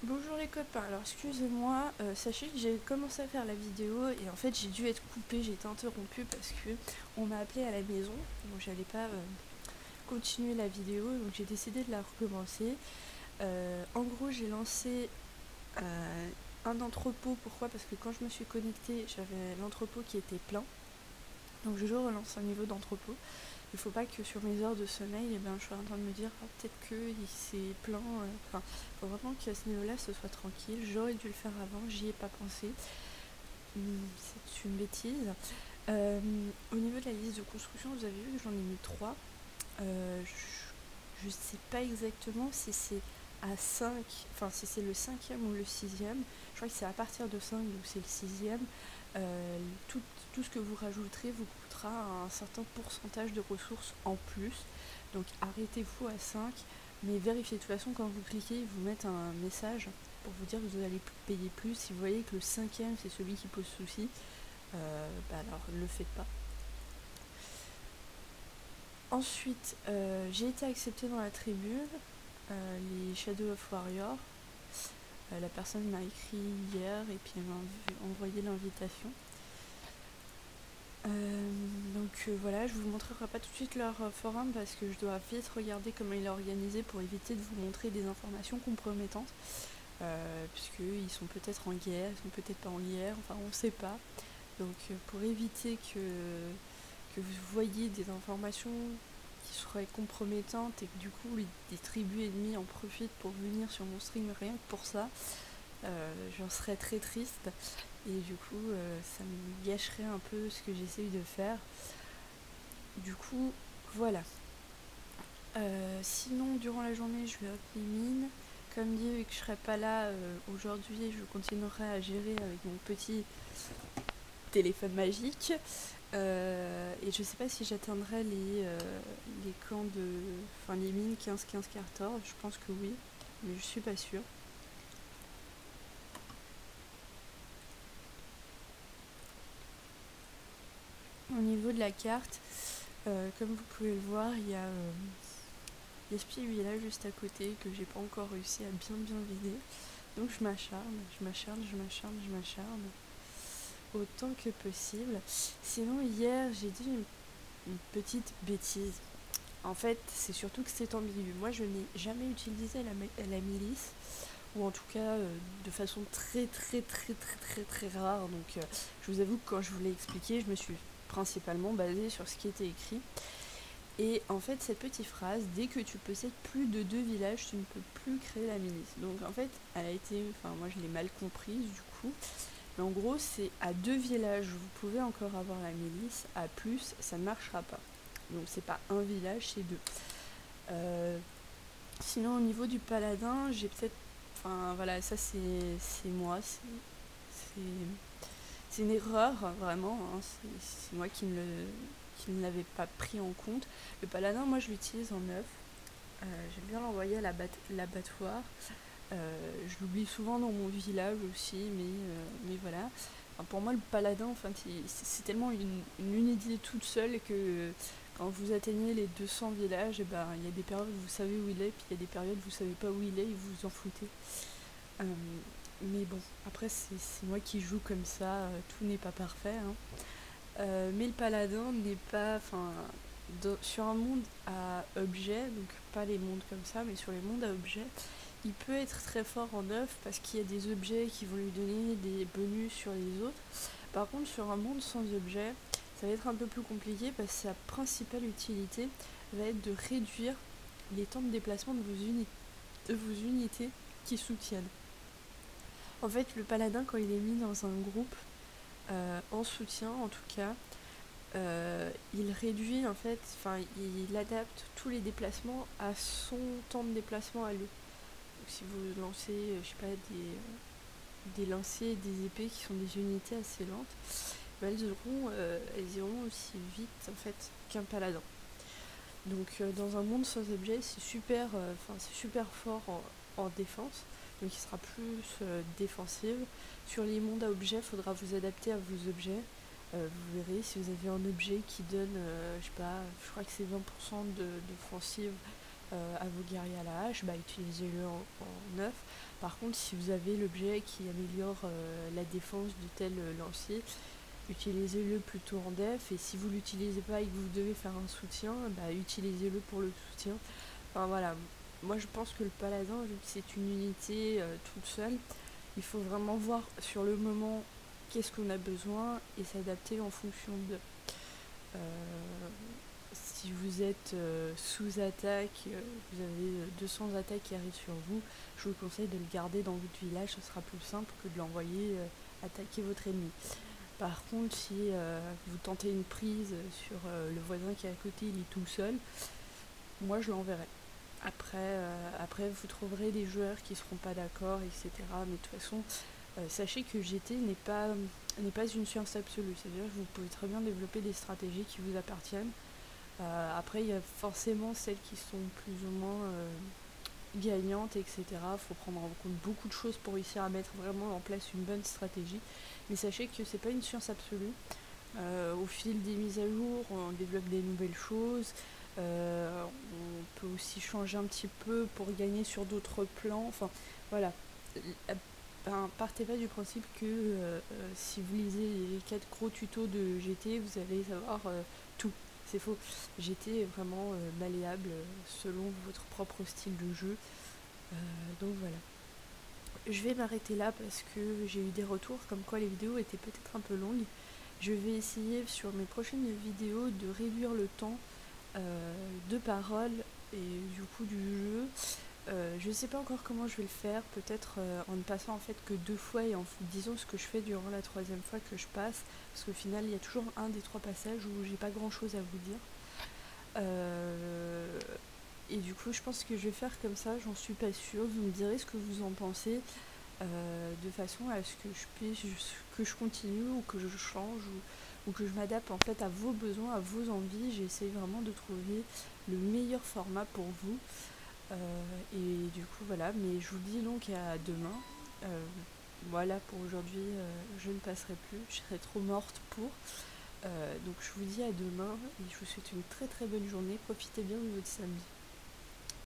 Bonjour les copains, alors excusez-moi, sachez que j'ai commencé à faire la vidéo et en fait j'ai dû être coupée, j'ai été interrompue parce que on m'a appelé à la maison, donc j'allais pas continuer la vidéo, donc j'ai décidé de la recommencer. En gros j'ai lancé un entrepôt, pourquoi? Parce que quand je me suis connectée j'avais l'entrepôt qui était plein, donc je relance un niveau d'entrepôt. Il faut pas que sur mes heures de sommeil, je suis en train de me dire peut-être que c'est plein. Enfin, faut vraiment qu'à ce niveau-là, ce soit tranquille. J'aurais dû le faire avant, j'y ai pas pensé. C'est une bêtise. Au niveau de la liste de construction, vous avez vu que j'en ai mis 3. Je sais pas exactement si c'est à 5, enfin si c'est le cinquième ou le sixième. Je crois que c'est à partir de 5, donc c'est le sixième. Euh, tout, tout ce que vous rajouterez vous coûtera un certain pourcentage de ressources en plus. Donc arrêtez-vous à 5, mais vérifiez. De toute façon, quand vous cliquez, ils vous mettent un message pour vous dire que vous allez payer plus. Si vous voyez que le cinquième, c'est celui qui pose souci, alors ne le faites pas. Ensuite, j'ai été acceptée dans la tribu, les Shadow of Warrior. La personne m'a écrit hier et puis elle m'a envoyé l'invitation. Voilà, je vous montrerai pas tout de suite leur forum parce que je dois vite regarder comment il est organisé pour éviter de vous montrer des informations compromettantes. Puisqu'ils sont peut-être en guerre, ils sont peut-être pas en guerre, enfin on sait pas. Donc pour éviter que vous voyez des informations qui seraient compromettantes et que du coup des tribus ennemies en profitent pour venir sur mon stream rien que pour ça, j'en serais très triste. Et du coup, ça me gâcherait un peu ce que j'essaye de faire. Du coup, voilà. Sinon, durant la journée, je vais up les mines. Comme dit, vu que je serai pas là aujourd'hui, je continuerai à gérer avec mon petit téléphone magique. Et je sais pas si j'atteindrai les camps de. Enfin, les mines 15, 15, 14. Je pense que oui, mais je suis pas sûre. Au niveau de la carte, comme vous pouvez le voir, il y a l'esprit village juste à côté que j'ai pas encore réussi à bien vider. Donc je m'acharne, autant que possible. Sinon hier j'ai dit une petite bêtise. En fait c'est surtout que c'est ambigu. Moi je n'ai jamais utilisé la milice, ou en tout cas de façon très rare. Donc je vous avoue que quand je vous l'ai expliqué, je me suis principalement basée sur ce qui était écrit. Et en fait, cette petite phrase, dès que tu possèdes plus de 2 villages, tu ne peux plus créer la milice. Donc en fait, elle a été, enfin moi je l'ai mal comprise du coup. Mais en gros, c'est à 2 villages, vous pouvez encore avoir la milice, à plus, ça ne marchera pas. Donc c'est pas un village, c'est 2. Sinon, au niveau du paladin, j'ai peut-être, enfin voilà, ça c'est moi, c'est une erreur vraiment, hein, c'est moi qui ne l'avais pas pris en compte. Le paladin, moi je l'utilise en neuf. J'aime bien l'envoyer à l'abattoir. Je l'oublie souvent dans mon village aussi, mais voilà. Enfin, pour moi, le paladin, enfin, c'est tellement une unité toute seule que quand vous atteignez les 200 villages, il y a des périodes où vous savez où il est, puis il y a des périodes où vous savez pas où il est et vous vous en foutez. Euh, mais bon, après, c'est moi qui joue comme ça, tout n'est pas parfait, hein. Mais le paladin n'est pas. Enfin, sur un monde à objets, donc pas les mondes comme ça, mais sur les mondes à objets, il peut être très fort en neuf parce qu'il y a des objets qui vont lui donner des bonus sur les autres. Par contre, sur un monde sans objets, ça va être un peu plus compliqué parce que sa principale utilité va être de réduire les temps de déplacement de vos unités qui soutiennent. En fait, le paladin, quand il est mis dans un groupe, en soutien en tout cas, il réduit en fait, enfin il adapte tous les déplacements à son temps de déplacement à lui. Donc si vous lancez, je sais pas, des lanciers et des épées qui sont des unités assez lentes, elles iront aussi vite en fait qu'un paladin. Donc dans un monde sans objet, c'est super fort en défense, donc il sera plus défensive. Sur les mondes à objets, il faudra vous adapter à vos objets. Vous verrez, si vous avez un objet qui donne, je sais pas, je crois que c'est 20% d'offensive à vos guerriers à la hache, bah utilisez-le en neuf. Par contre, si vous avez l'objet qui améliore la défense de tel lancier, utilisez-le plutôt en def, et si vous l'utilisez pas et que vous devez faire un soutien, bah utilisez-le pour le soutien. Enfin voilà, moi je pense que le paladin, vu que c'est une unité toute seule, il faut vraiment voir sur le moment qu'est-ce qu'on a besoin et s'adapter en fonction de. Euh, si vous êtes sous attaque, vous avez 200 attaques qui arrivent sur vous, je vous conseille de le garder dans votre village, ce sera plus simple que de l'envoyer attaquer votre ennemi. Par contre, si vous tentez une prise sur le voisin qui est à côté, il est tout seul, moi je l'enverrai. Après, vous trouverez des joueurs qui seront pas d'accord, etc. Mais de toute façon, sachez que GT n'est pas une science absolue. C'est-à-dire que vous pouvez très bien développer des stratégies qui vous appartiennent. Après, il y a forcément celles qui sont plus ou moins gagnantes, etc. Il faut prendre en compte beaucoup de choses pour réussir à mettre vraiment en place une bonne stratégie. Mais sachez que c'est pas une science absolue. Au fil des mises à jour, on développe des nouvelles choses. On peut aussi changer un petit peu pour gagner sur d'autres plans. Enfin, voilà. Partez pas du principe que si vous lisez les 4 gros tutos de GT, vous allez savoir tout. C'est faux. GT est vraiment malléable selon votre propre style de jeu. Donc voilà. Je vais m'arrêter là parce que j'ai eu des retours comme quoi les vidéos étaient peut-être un peu longues. Je vais essayer sur mes prochaines vidéos de réduire le temps de parole et du coup du jeu. Je sais pas encore comment je vais le faire, peut-être en ne passant en fait que 2 fois et en disant ce que je fais durant la 3e fois que je passe, parce qu'au final il y a toujours un des 3 passages où j'ai pas grand chose à vous dire. Et du coup je pense que je vais faire comme ça, j'en suis pas sûre, vous me direz ce que vous en pensez, de façon à ce que je puisse, que je continue ou que je change ou que je m'adapte en fait à vos besoins, à vos envies. J'essaie vraiment de trouver le meilleur format pour vous. Et du coup voilà, mais je vous dis donc à demain. Voilà, pour aujourd'hui je ne passerai plus, je serai trop morte pour. Donc je vous dis à demain et je vous souhaite une très très bonne journée, profitez bien de votre samedi.